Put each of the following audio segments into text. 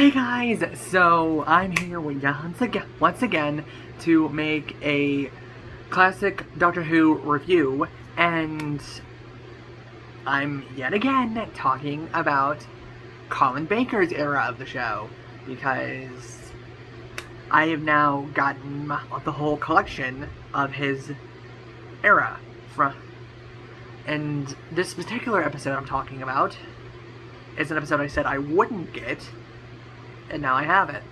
Hey guys, so I'm here once again to make a classic Doctor Who review, and I'm yet again talking about Colin Baker's era of the show, because I have now gotten the whole collection of his era and this particular episode I'm talking about is an episode I said I wouldn't get, and now I have it.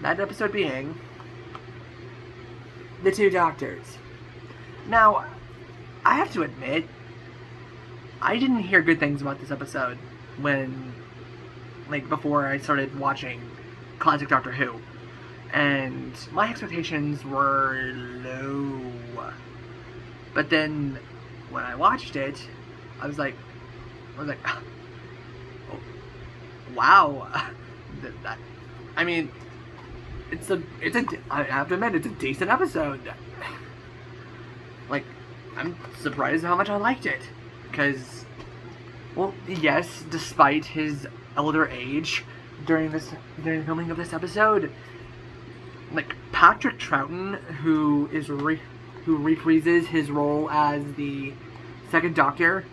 That episode being The Two Doctors. Now, I have to admit, I didn't hear good things about this episode before I started watching classic Doctor Who. And my expectations were low. But then, when I watched it, I was like, oh, wow. I mean, I have to admit, it's a decent episode. I'm surprised how much I liked it. Because, well, yes, despite his elder age during the filming of this episode, Patrick Troughton, who reprises his role as the second Doctor,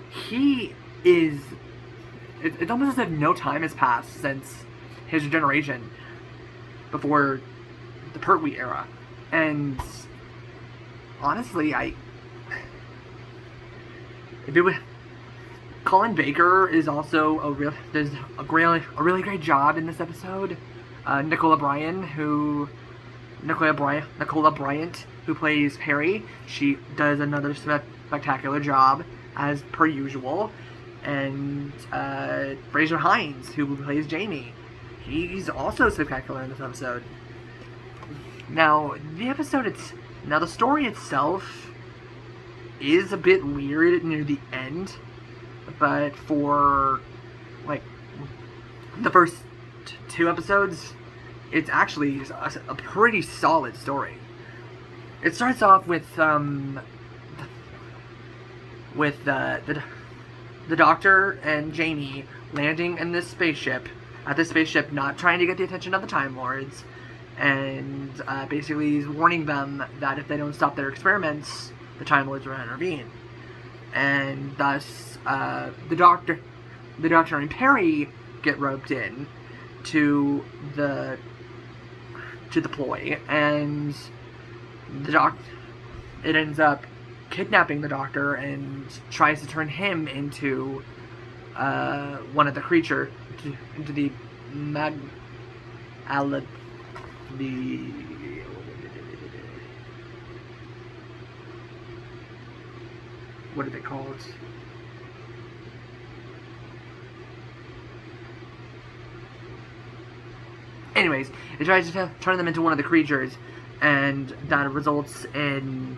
he is... It's almost as if no time has passed since his generation, before the Pertwee era. And honestly, Colin Baker is also does a really great job in this episode. Nicola Bryant, who plays Perry, she does another spectacular job as per usual. And Fraser Hines, who plays Jamie, he's also spectacular in this episode. Now, the story itself is a bit weird near the end, but for the first two episodes, it's actually a pretty solid story. It starts off with the Doctor and Jamie landing in this spaceship, not trying to get the attention of the Time Lords, and basically he's warning them that if they don't stop their experiments, the Time Lords will intervene. And thus, the Doctor and Perry get roped in to the ploy, and it ends up kidnapping the Doctor and tries to turn him into one of the creature, into the what are they called? Anyways, it tries to turn them into one of the creatures, and that results in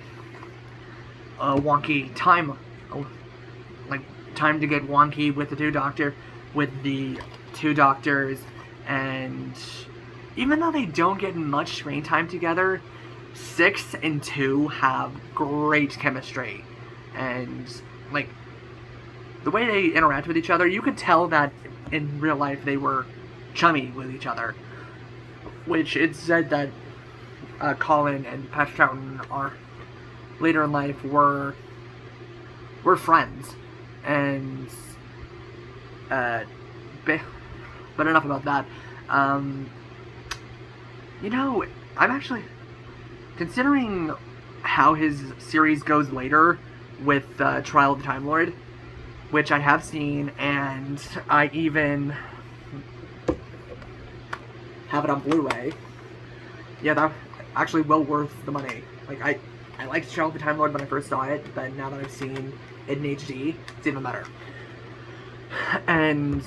a wonky time to get wonky with the two doctors, and even though they don't get much screen time together, 6 and 2 have great chemistry, and the way they interact with each other, you could tell that in real life they were chummy with each other, which it's said that Colin and Patrick Troughton are later in life were friends, and but enough about that. I'm actually considering how his series goes later with Trial of the Time Lord, which I have seen, and I even have it on Blu-ray. Yeah, that actually well worth the money. I liked Trial of the Time Lord when I first saw it, but now that I've seen it in HD, it's even better. And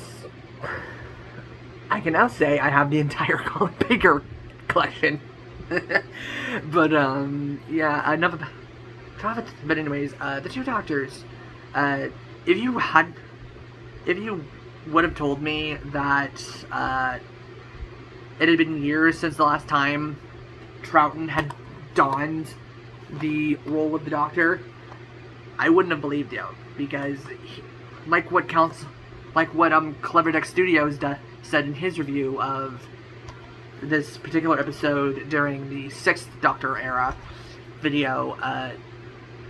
I can now say I have the entire Colin Baker collection. But yeah, enough about it. But anyways, the Two Doctors. If you would have told me that it had been years since the last time Troughton had donned the role of the Doctor, I wouldn't have believed you, because like what like what Clever Deck Studios said in his review of this particular episode during the 6th Doctor era video,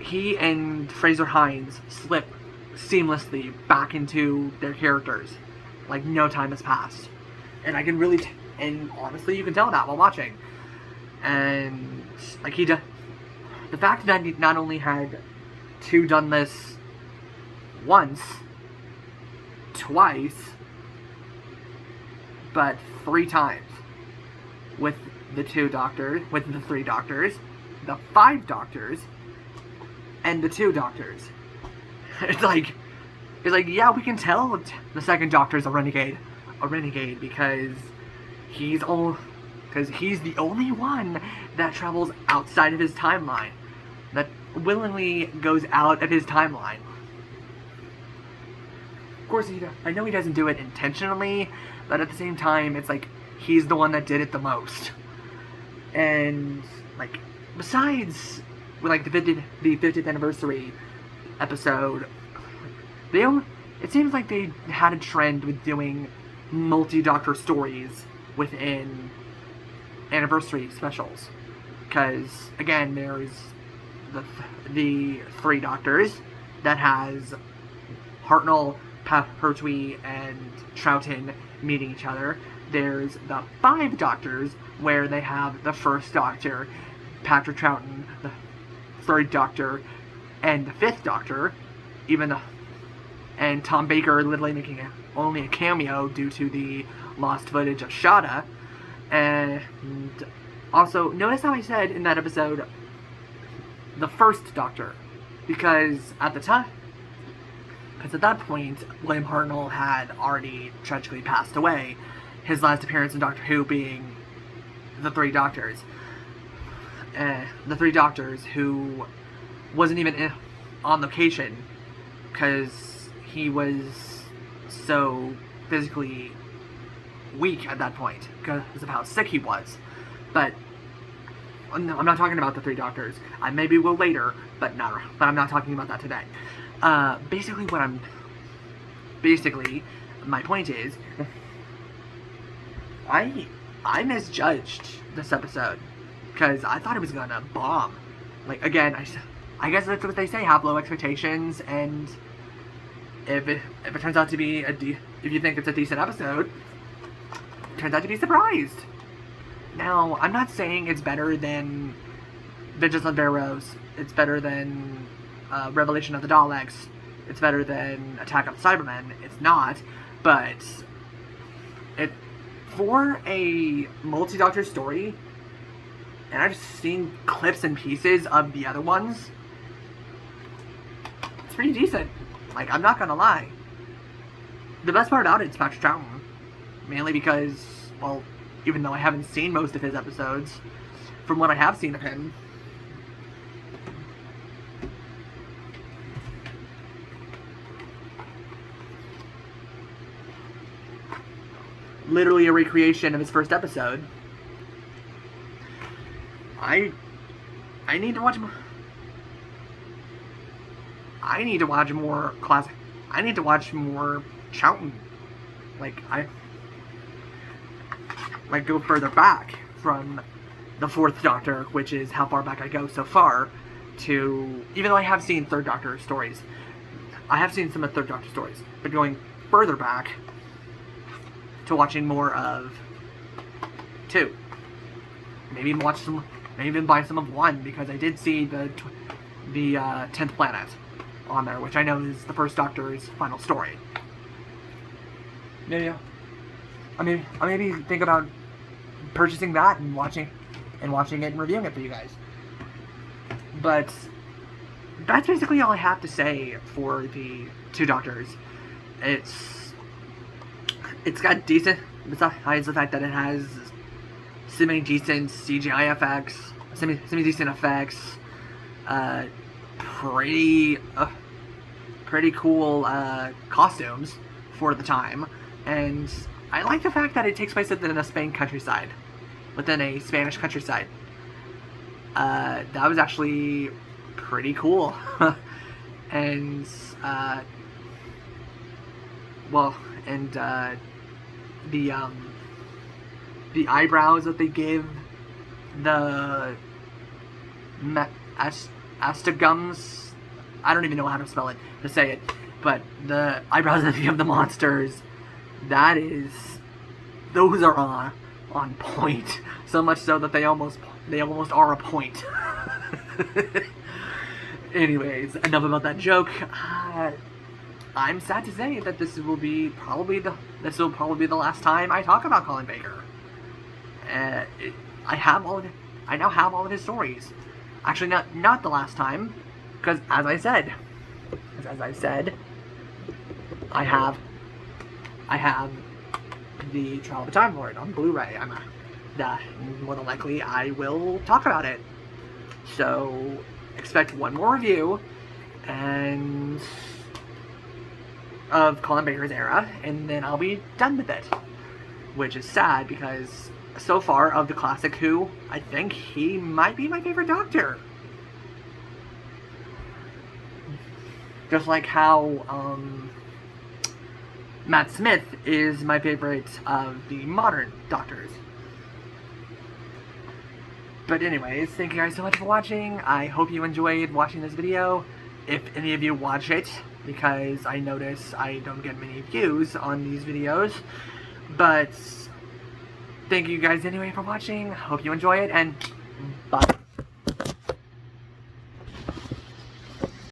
he and Fraser Hines slip seamlessly back into their characters. Like, no time has passed. And I can really, and honestly, you can tell that while watching. And, like, the fact that he not only had done this once, twice, but 3 times. With the 2 doctors, with the 3 doctors, the 5 doctors, and the 2 doctors. It's like, yeah, we can tell the 2nd Doctor's a renegade because he's the only one that travels outside of his timeline, that willingly goes out of his timeline. Of course, I know he doesn't do it intentionally, but at the same time, it's like he's the one that did it the most. And like, besides like the 50th anniversary episode, it seems like they had a trend with doing multi-Doctor stories within anniversary specials. Because again, there's the 3 Doctors that has Hartnell, Pertwee, and Troughton meeting each other. There's the 5 Doctors, where they have the 1st Doctor, Patrick Troughton, the 3rd Doctor, and the 5th Doctor, and Tom Baker literally making only a cameo due to the lost footage of Shada. And also, notice how I said in that episode, the 1st Doctor, because at that point, William Hartnell had already tragically passed away, his last appearance in Doctor Who being the 3 Doctors. The 3 Doctors, who wasn't even on location because he was so physically weak at that point because of how sick he was. But I'm not talking about the 3 Doctors. I maybe will later, but I'm not talking about that today. Basically, my point is, I misjudged this episode because I thought it was gonna bomb. Like, again, I guess that's what they say, have low expectations, and if it turns out to be if you think it's a decent episode, it turns out to be surprised. Now, I'm not saying it's better than Vengeance on Varos, it's better than Revelation of the Daleks, it's better than Attack of the Cybermen. It's not, but for a multi-Doctor story, and I've seen clips and pieces of the other ones, it's pretty decent. Like, I'm not gonna lie. The best part about it is Patrick Troughton. Mainly because, well, even though I haven't seen most of his episodes, from what I have seen of him, literally a recreation of his first episode. I need to watch more. I need to watch more classic. I need to watch more Troughton. Go further back from the 4th Doctor, which is how far back I go so far, to, even though I have seen 3rd Doctor stories, I have seen some of 3rd Doctor stories, but going further back to watching more of 2. Maybe even buy some of 1, because I did see the 10th Planet on there, which I know is the 1st Doctor's final story. Yeah. I maybe think about purchasing that and watching it and reviewing it for you guys. But that's basically all I have to say for the 2 Doctors. It's got decent, besides the fact that it has semi-decent CGI effects, semi-decent effects, pretty cool costumes for the time, and I like the fact that it takes place within a Spanish countryside. That was actually pretty cool. And well, and the eyebrows that they give the Astigums. I don't even know how to spell it, to say it, but the eyebrows that they give the monsters, those are on point. So much so that they almost are a point. Anyways, enough about that joke. I'm sad to say that this will probably be the last time I talk about Colin Baker. I now have all of his stories. Actually, not the last time, because as I said, I have the Trial of a Time Lord on Blu-ray. More than likely I will talk about it. So expect one more review and of Colin Baker's era, and then I'll be done with it. Which is sad because so far of the classic Who, I think he might be my favorite Doctor. Just like how Matt Smith is my favorite of the modern Doctors. But anyways, thank you guys so much for watching. I hope you enjoyed watching this video. If any of you watch it, because I notice I don't get many views on these videos. But thank you guys anyway for watching. Hope you enjoy it, and bye.